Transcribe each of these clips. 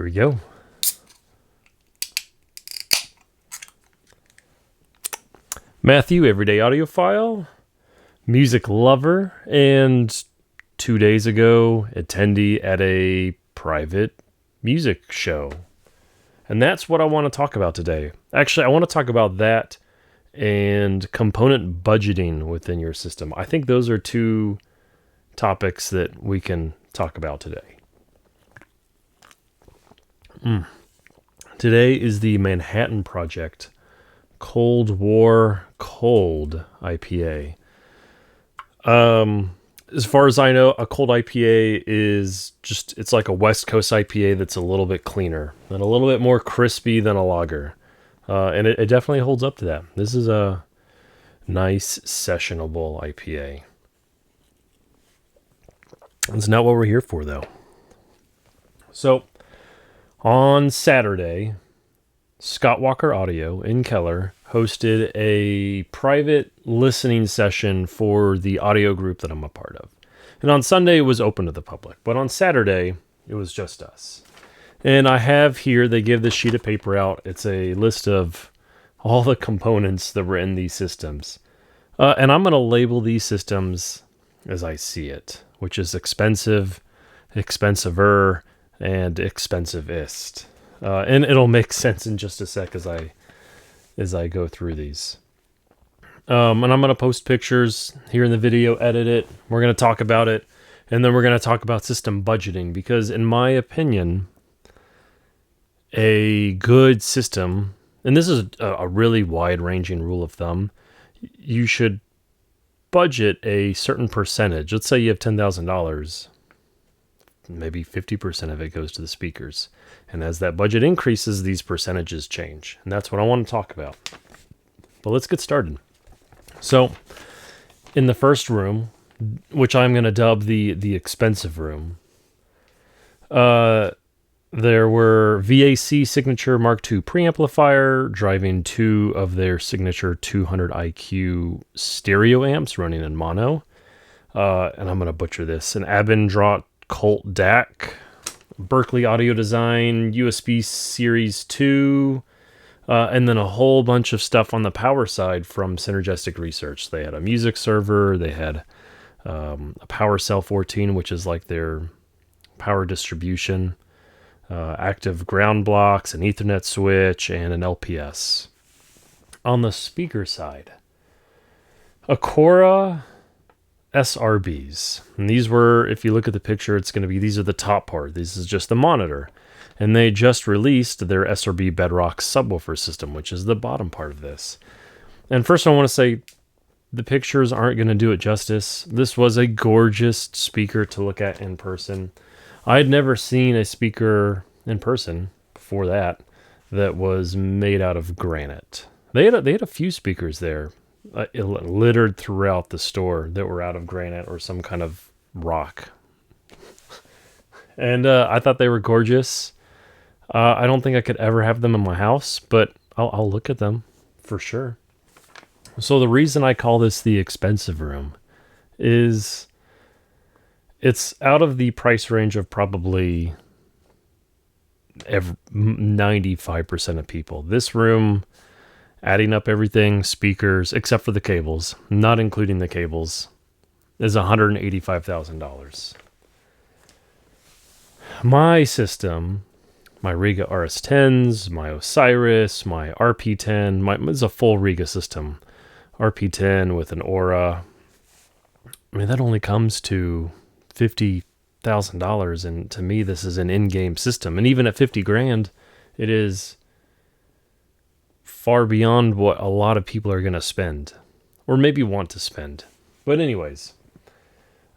Here we go. Matthew, everyday audiophile, music lover, and 2 days ago, attendee at a private music show. And that's what I want to talk about today. Actually, I want to talk about that and component budgeting within your system. I think those are two topics that we can talk about today. Today is the Manhattan Project Cold War Cold IPA. As far as I know, a cold IPA is just, it's like a West Coast IPA that's a little bit cleaner and a little bit more crispy than a lager. And it definitely holds up to that. This is a nice sessionable IPA. That's not what we're here for, though. So, on Saturday, Scott Walker Audio in Keller hosted a private listening session for the audio group that I'm a part of. And on Sunday, it was open to the public. But on Saturday, it was just us. And I have here, they give this sheet of paper out. It's a list of all the components that were in these systems. And I'm going to label these systems as I see it, which is expensive, expensiver, and expensivist. And it'll make sense in just a sec as I go through these. And I'm going to post pictures here in the video, edit it. We're going to talk about it. And then we're going to talk about system budgeting. Because in my opinion, a good system, and this is a really wide-ranging rule of thumb, you should budget a certain percentage. Let's say you have $10,000. Maybe 50% of it goes to the speakers. And as that budget increases, these percentages change. And that's what I want to talk about. But let's get started. So, in the first room, which I'm going to dub the expensive room, there were VAC Signature Mark II preamplifier driving two of their Signature 200 IQ stereo amps running in mono. And I'm going to butcher this. An Abendroth Colt DAC, Berkeley Audio Design, USB Series 2, and then a whole bunch of stuff on the power side from Synergistic Research. They had a music server, they had a PowerCell 14, which is like their power distribution, active ground blocks, an Ethernet switch, and an LPS. On the speaker side, Acora SRBs. And these were, if you look at the picture, it's going to be, these are the top part. This is just the monitor. And they just released their SRB Bedrock subwoofer system, which is the bottom part of this. And first I want to say, the pictures aren't going to do it justice. This was a gorgeous speaker to look at in person. I had never seen a speaker in person before that was made out of granite. They had a few speakers there. Littered throughout the store that were out of granite or some kind of rock. And I thought they were gorgeous. I don't think I could ever have them in my house, but I'll look at them for sure. So the reason I call this the expensive room is it's out of the price range of probably 95% of people. This room, adding up everything, speakers, except for the cables, not including the cables, is $185,000. My system, my Riga RS10s, my Osiris, my RP10, it's a full Riga system. RP10 with an Aura. I mean, that only comes to $50,000, and to me, this is an in-game system. And even at $50,000, it is far beyond what a lot of people are going to spend, or maybe want to spend. But anyways,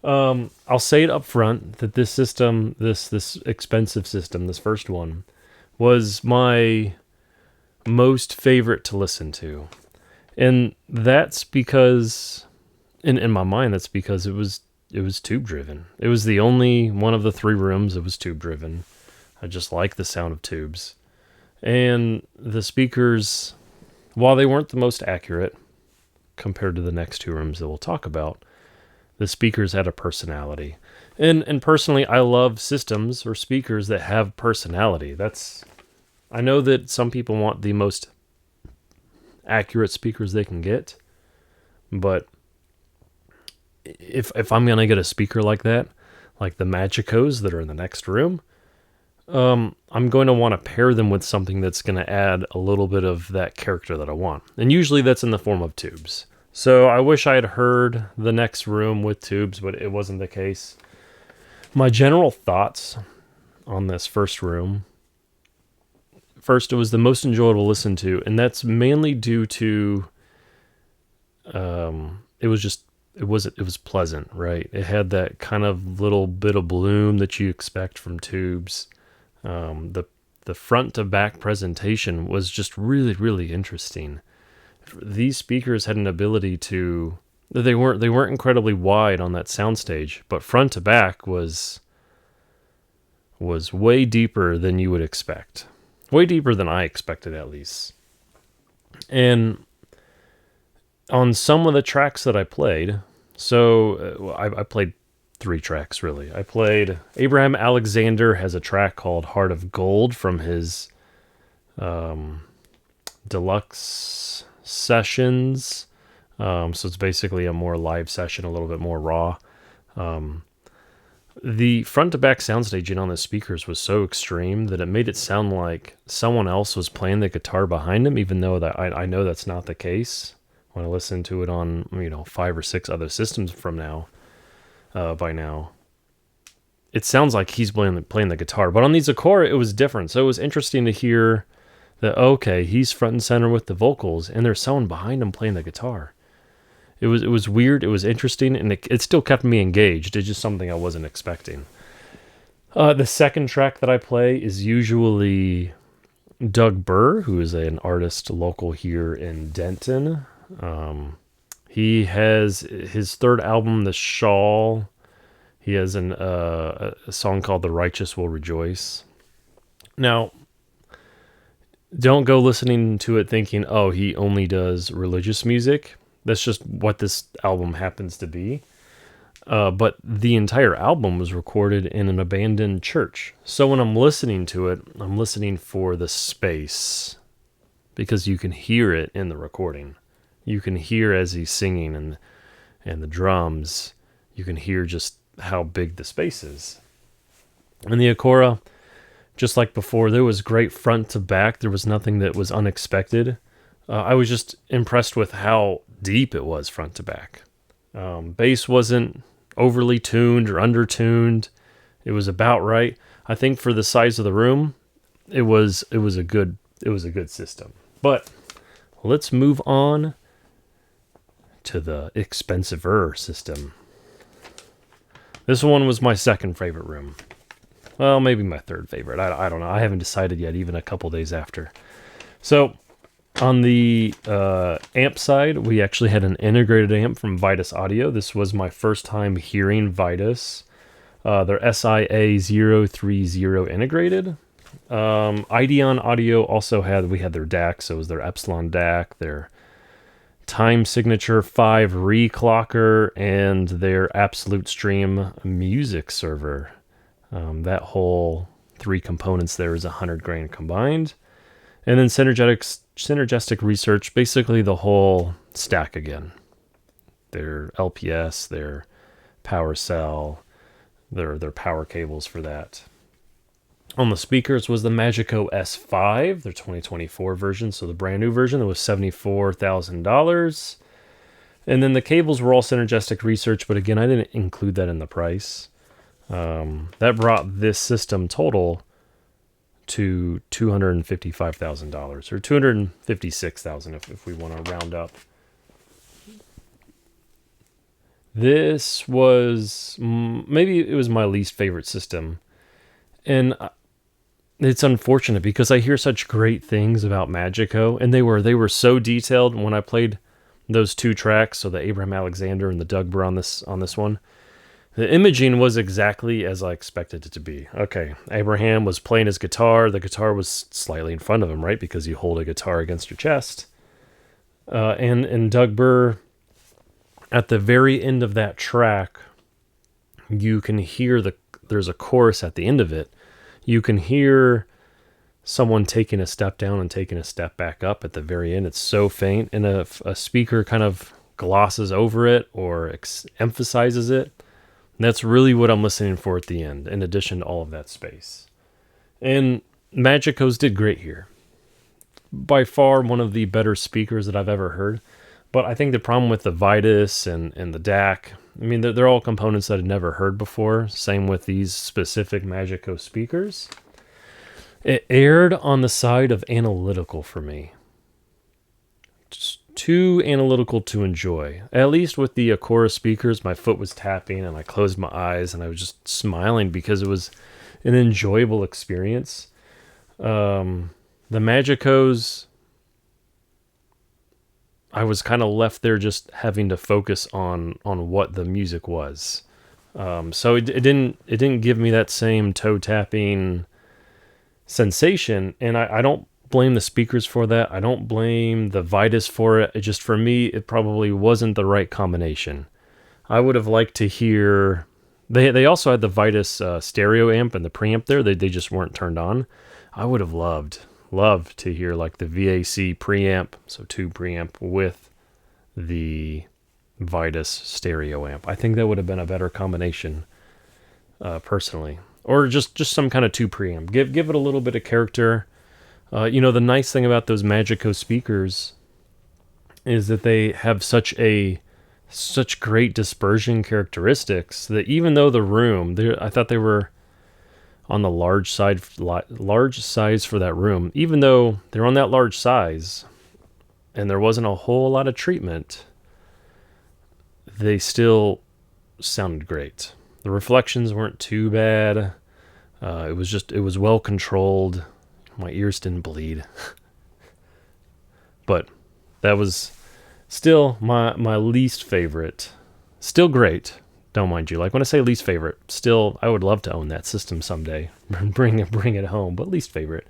I'll say it up front that this system, this expensive system, this first one, was my most favorite to listen to. And that's because, in my mind, that's because it was tube driven. It was the only one of the three rooms that was tube driven. I just like the sound of tubes. And the speakers, while they weren't the most accurate compared to the next two rooms that we'll talk about, the speakers had a personality. And personally, I love systems or speakers that have personality. I know that some people want the most accurate speakers they can get, but if I'm going to get a speaker like that, like the Magicos that are in the next room, I'm going to want to pair them with something that's going to add a little bit of that character that I want. And usually that's in the form of tubes. So I wish I had heard the next room with tubes, but it wasn't the case. My general thoughts on this first room. First, it was the most enjoyable to listen to, and that's mainly due to it was pleasant, right? It had that kind of little bit of bloom that you expect from tubes. The front to back presentation was just really, really interesting. These speakers had an ability to, they weren't incredibly wide on that soundstage, but front to back was way deeper than you would expect. Way deeper than I expected, at least. And on some of the tracks that I played, so I played 3 tracks, really. I played, Abraham Alexander has a track called Heart of Gold from his Deluxe sessions. So it's basically a more live session, a little bit more raw. The front to back soundstaging on the speakers was so extreme that it made it sound like someone else was playing the guitar behind him, even though that I know that's not the case. When I listen to it on 5 or 6 other systems by now, it sounds like he's playing the guitar. But on these Acora, it was different. So it was interesting to hear that, okay, he's front and center with the vocals, and there's someone behind him playing the guitar. It was weird, it was interesting, and it still kept me engaged. It's just something I wasn't expecting. The second track that I play is usually Doug Burr, who is an artist local here in Denton. He has his third album, The Shawl. He has a song called The Righteous Will Rejoice. Now, don't go listening to it thinking, oh, he only does religious music. That's just what this album happens to be. But the entire album was recorded in an abandoned church. So when I'm listening to it, I'm listening for the space, because you can hear it in the recording. You can hear as he's singing and the drums, you can hear just how big the space is. And the Acora, just like before, there was great front to back. There was nothing that was unexpected. I was just impressed with how deep it was front to back. Bass wasn't overly tuned or under-tuned. It was about right. I think for the size of the room, it was a good system. But let's move on to the Expensivist system. This one was my second favorite room. Well, maybe my third favorite. I don't know. I haven't decided yet, even a couple days after. So on the amp side, we actually had an integrated amp from Vitus Audio. This was my first time hearing Vitus. Their SIA030 integrated. Ideon Audio also we had their DAC, so it was their Epsilon DAC, their Time Signature 5 reclocker, and their Absolute Stream music server. That whole 3 components there is $100,000 combined. And then Synergistic Research, basically the whole stack again. Their LPS, their power cell, their power cables for that. On the speakers was the Magico S5, their 2024 version, so the brand new version that was $74,000. And then the cables were all Synergistic Research, but again, I didn't include that in the price. That brought this system total to $255,000, or $256,000 if we want to round up. This was, maybe it was my least favorite system. And it's unfortunate because I hear such great things about Magico, and they were so detailed when I played those 2 tracks, so the Abraham Alexander and the Doug Burr on this one. The imaging was exactly as I expected it to be. Okay, Abraham was playing his guitar. The guitar was slightly in front of him, right? Because you hold a guitar against your chest. And Doug Burr at the very end of that track, you can hear there's a chorus at the end of it. You can hear someone taking a step down and taking a step back up at the very end. It's so faint, and a speaker kind of glosses over it or emphasizes it. And that's really what I'm listening for at the end, in addition to all of that space. And Magicos did great here. By far one of the better speakers that I've ever heard. But I think the problem with the Vitus and the DAC, I mean, they're all components that I'd never heard before. Same with these specific Magico speakers. It aired on the side of analytical for me. Just too analytical to enjoy. At least with the Acora speakers, my foot was tapping and I closed my eyes and I was just smiling because it was an enjoyable experience. The Magicos, I was kind of left there just having to focus on what the music was. So it didn't give me that same toe tapping sensation, and I don't blame the speakers for that. I don't blame the Vitus for it. It just, for me, it probably wasn't the right combination. I would have liked to hear. They also had the Vitus stereo amp and the preamp there. They just weren't turned on. I would have loved to hear like the VAC preamp, so 2 preamp with the Vitus stereo amp. I think that would have been a better combination, personally. Or just some kind of 2 preamp. Give it a little bit of character. The nice thing about those Magico speakers is that they have such great dispersion characteristics that even though the room, I thought they were on the large size for that room, even though they're on that large size and there wasn't a whole lot of treatment, they still sounded great. The reflections weren't too bad. It was well controlled. My ears didn't bleed. But that was still my least favorite. Still great. Don't mind you. Like when I say least favorite, still, I would love to own that system someday. bring it home, but least favorite.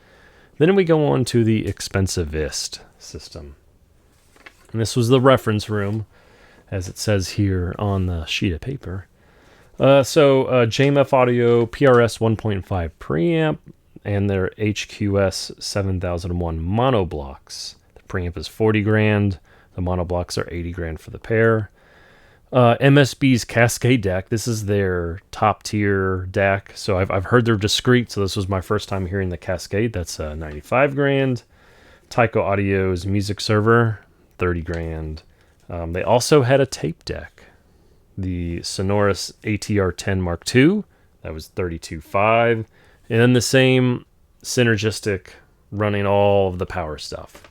Then we go on to the Expensivist system. And this was the reference room, as it says here on the sheet of paper. JMF Audio PRS 1.5 preamp and their HQS 7001 mono blocks. The preamp is $40,000. The mono blocks are $80,000 for the pair. MSB's Cascade DAC. This is their top tier DAC. So I've heard they're discreet. So this was my first time hearing the Cascade. That's $95,000. Tyco Audio's music server, $30,000. They also had a tape deck. The Sonorous ATR-10 Mark II, that was $32,500. And then the same Synergistic running all of the power stuff.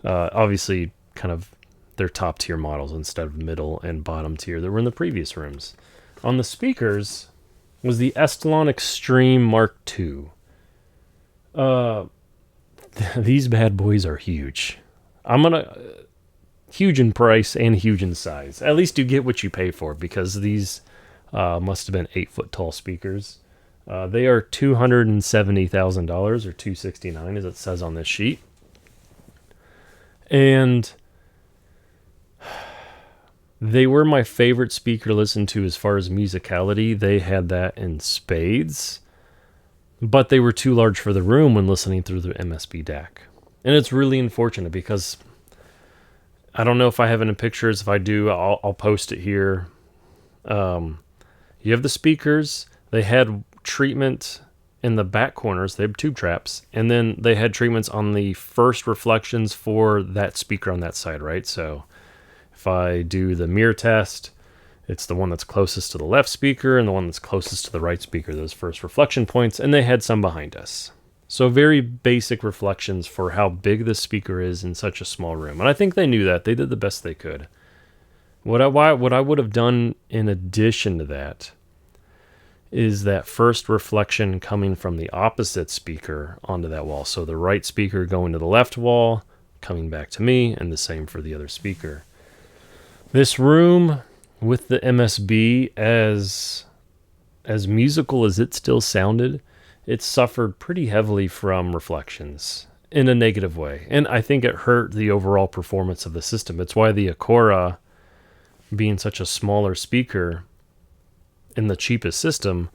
Obviously, kind of their top tier models instead of middle and bottom tier that were in the previous rooms. On the speakers was the Estelon Extreme Mark II. These bad boys are huge. Huge in price and huge in size. At least you get what you pay for, because these must have been 8-foot tall speakers. They are $270,000 or $269,000 as it says on this sheet. And they were my favorite speaker to listen to as far as musicality. They had that in spades, but they were too large for the room when listening through the MSB DAC. And it's really unfortunate because I don't know if I have any pictures. If I do, I'll post it here. You have the speakers. They had treatment in the back corners. They have tube traps. And then they had treatments on the first reflections for that speaker on that side, right? So if I do the mirror test, it's the one that's closest to the left speaker and the one that's closest to the right speaker, those first reflection points. And they had some behind us. So very basic reflections for how big the speaker is in such a small room. And I think they knew that. They did the best they could. What I would have done in addition to that is that first reflection coming from the opposite speaker onto that wall. So the right speaker going to the left wall, coming back to me, and the same for the other speaker. This room with the MSB, as musical as it still sounded, it suffered pretty heavily from reflections in a negative way. And I think it hurt the overall performance of the system. It's why the Acora being such a smaller speaker in the cheapest system,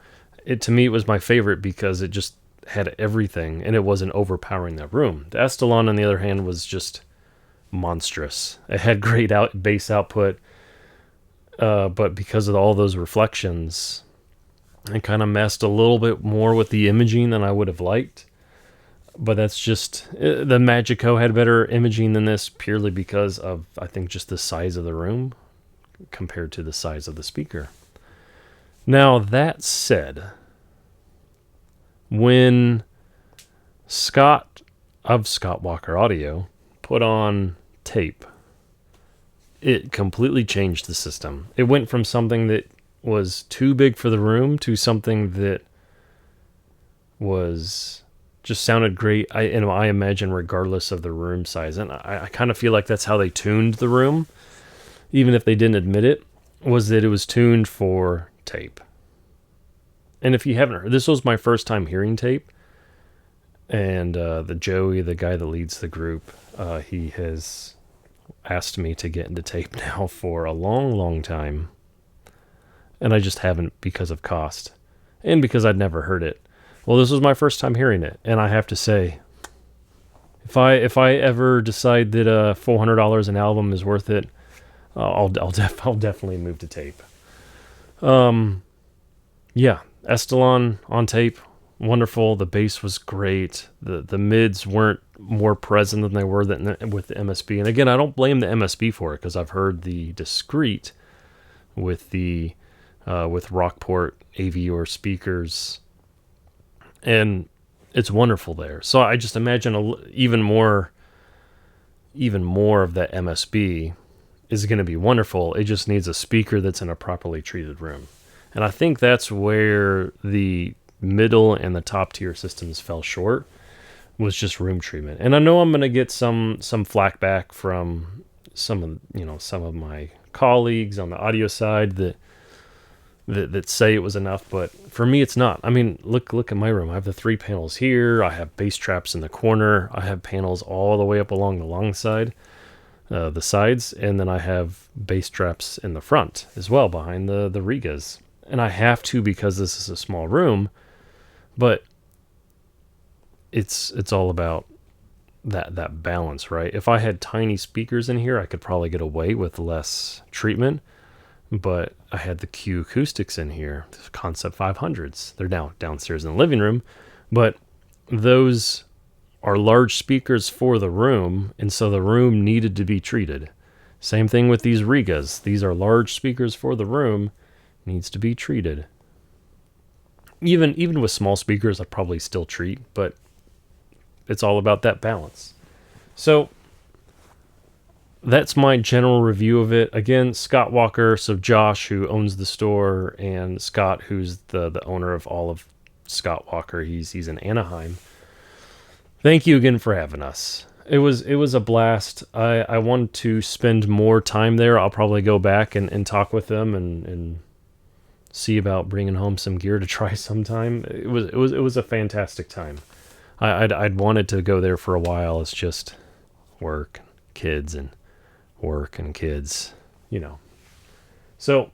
to me it was my favorite because it just had everything and it wasn't overpowering that room. The Estelon, on the other hand, was just monstrous. It had great bass output, but because of all those reflections, it kind of messed a little bit more with the imaging than I would have liked. But that's just, the Magico had better imaging than this purely because of, I think, just the size of the room compared to the size of the speaker. Now, that said, when Scott of Scott Walker Audio put on tape, it completely changed the system. It went from something that was too big for the room to something that was just sounded great. I imagine regardless of the room size, and I kind of feel like that's how they tuned the room, even if they didn't admit it, was that it was tuned for tape. And if you haven't heard, this was my first time hearing tape, and the Joey, the guy that leads the group, he has asked me to get into tape now for a long time, and I just haven't because of cost and because I'd never heard it. Well, this was my first time hearing it, and I have to say, if I ever decide that $400 an album is worth it, I'll definitely move to tape. Yeah, Estelon on tape, wonderful. The bass was great. The mids weren't more present than they were with the MSB. And again, I don't blame the MSB for it because I've heard the discrete with the with Rockport AV speakers, and it's wonderful there. So I just imagine even more of that MSB is going to be wonderful. It just needs a speaker that's in a properly treated room. And I think that's where the middle and the top tier systems fell short, was just room treatment. And I know I'm going to get some flack back from some of my colleagues on the audio side that say it was enough, but for me it's not. I mean, look at my room. I have the 3 panels here. I have bass traps in the corner. I have panels all the way up along the long side, the sides, and then I have bass traps in the front as well behind the Rigas. And I have to because this is a small room, but it's all about that balance, right? If I had tiny speakers in here, I could probably get away with less treatment. But I had the Q acoustics in here, the Concept 500s. They're now downstairs in the living room, but those are large speakers for the room, and so the room needed to be treated. Same thing with these Rigas. These are large speakers for the room, needs to be treated. Even with small speakers, I probably still treat, but it's all about that balance. So that's my general review of it. Again, Scott Walker, so Josh, who owns the store, and Scott, who's the owner of all of Scott Walker. He's in Anaheim. Thank you again for having us. It was a blast. I want to spend more time there. I'll probably go back and talk with them and see about bringing home some gear to try sometime. It was a fantastic time. I'd wanted to go there for a while. It's just work, kids, and work and kids, So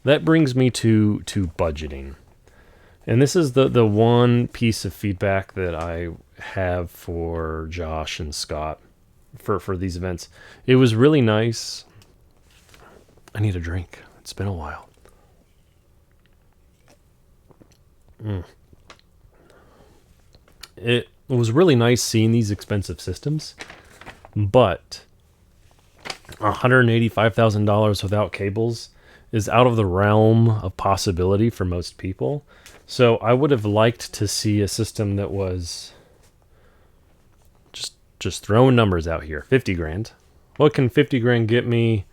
that brings me to budgeting. And this is the one piece of feedback that I have for Josh and Scott for these events. It was really nice. I need a drink. It's been a while. It was really nice seeing these expensive systems, but $185,000 without cables is out of the realm of possibility for most people. So I would have liked to see a system that was just throwing numbers out here. 50 grand. What can 50 grand get me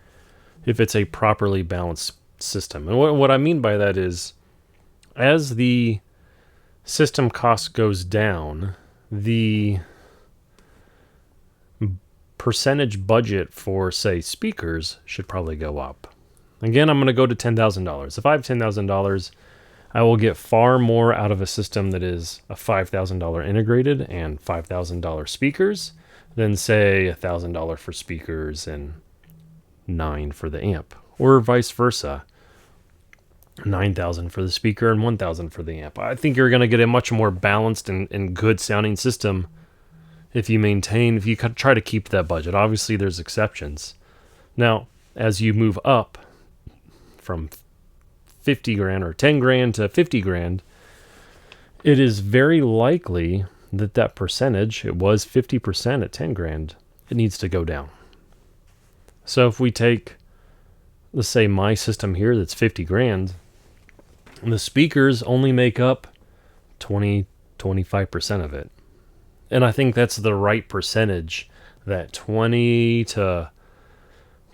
if it's a properly balanced system? And what I mean by that is, as the system cost goes down, the percentage budget for, say, speakers should probably go up. Again, I'm going to go to $10,000. If I have $10,000, I will get far more out of a system that is a $5,000 integrated and $5,000 speakers than, say, $1,000 for speakers and $9,000 for the amp, or vice versa. 9,000 for the speaker and 1,000 for the amp. I think you're going to get a much more balanced and good sounding system if you try to keep that budget. Obviously, there's exceptions. Now, as you move up from 50 grand or 10 grand to 50 grand, it is very likely that percentage, it was 50% at 10 grand, it needs to go down. So if we take, let's say my system here that's 50 grand, the speakers only make up 25% of it. And I think that's the right percentage, that 20 to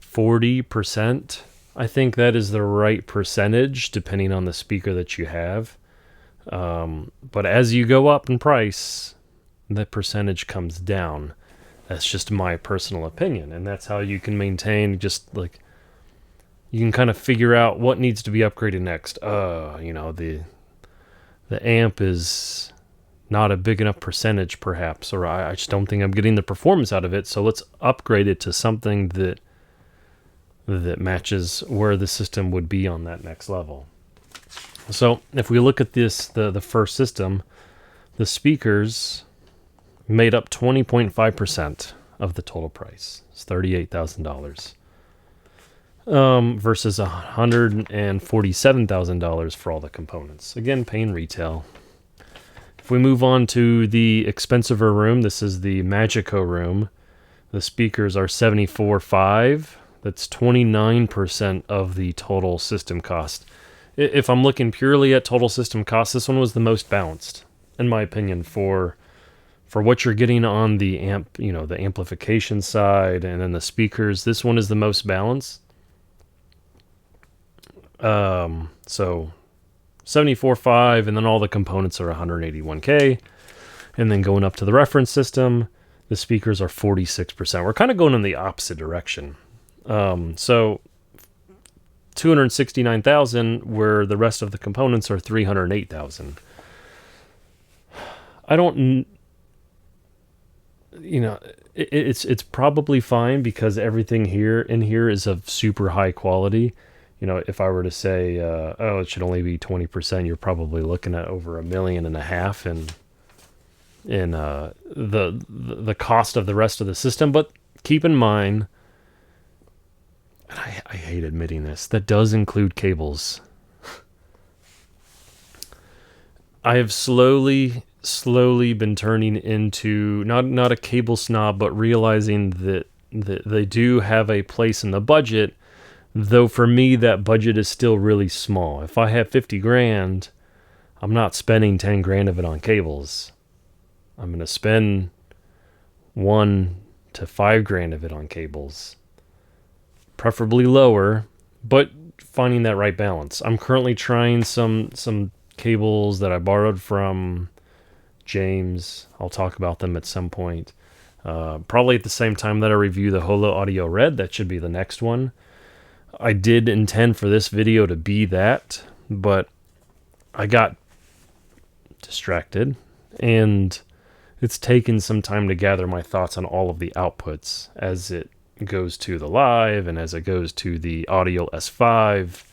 40%. I think that is the right percentage depending on the speaker that you have. But as you go up in price, that percentage comes down. That's just my personal opinion. And that's how you can maintain, just like, you can kind of figure out what needs to be upgraded next. The amp is not a big enough percentage, perhaps, or I just don't think I'm getting the performance out of it. So let's upgrade it to something that matches where the system would be on that next level. So if we look at this, the first system, the speakers made up 20.5% of the total price. It's $38,000. Versus $147,000 for all the components. Again, paying retail. If we move on to the Expensivist Room, this is the Magico room. The speakers are $74,500. That's 29% of the total system cost. If I'm looking purely at total system cost, this one was the most balanced, in my opinion, for what you're getting on the amp, the amplification side, and then the speakers. This one is the most balanced. So 74.5, and then all the components are 181K. And then going up to the reference system, the speakers are 46%. We're kind of going in the opposite direction. So 269,000, where the rest of the components are 308,000. I don't, it's probably fine because everything in here is of super high quality. If I were to say, it should only be 20%, you're probably looking at over $1.5 million in the cost of the rest of the system. But keep in mind, and I hate admitting this, that does include cables. I have slowly been turning into not a cable snob, but realizing that they do have a place in the budget. Though for me, that budget is still really small. If I have 50 grand, I'm not spending 10 grand of it on cables. I'm going to spend 1 to 5 grand of it on cables. Preferably lower, but finding that right balance. I'm currently trying some cables that I borrowed from James. I'll talk about them at some point. Probably at the same time that I review the Holo Audio Red. That should be the next one. I did intend for this video to be that, but I got distracted, and it's taken some time to gather my thoughts on all of the outputs as it goes to the live and as it goes to the Audio S5,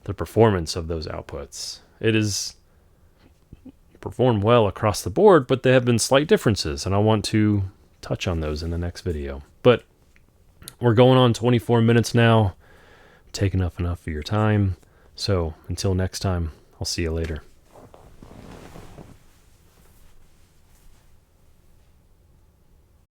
the performance of those outputs. It is performed well across the board, but there have been slight differences, and I want to touch on those in the next video. But we're going on 24 minutes now. Taken up enough of your time. So until next time, I'll see you later.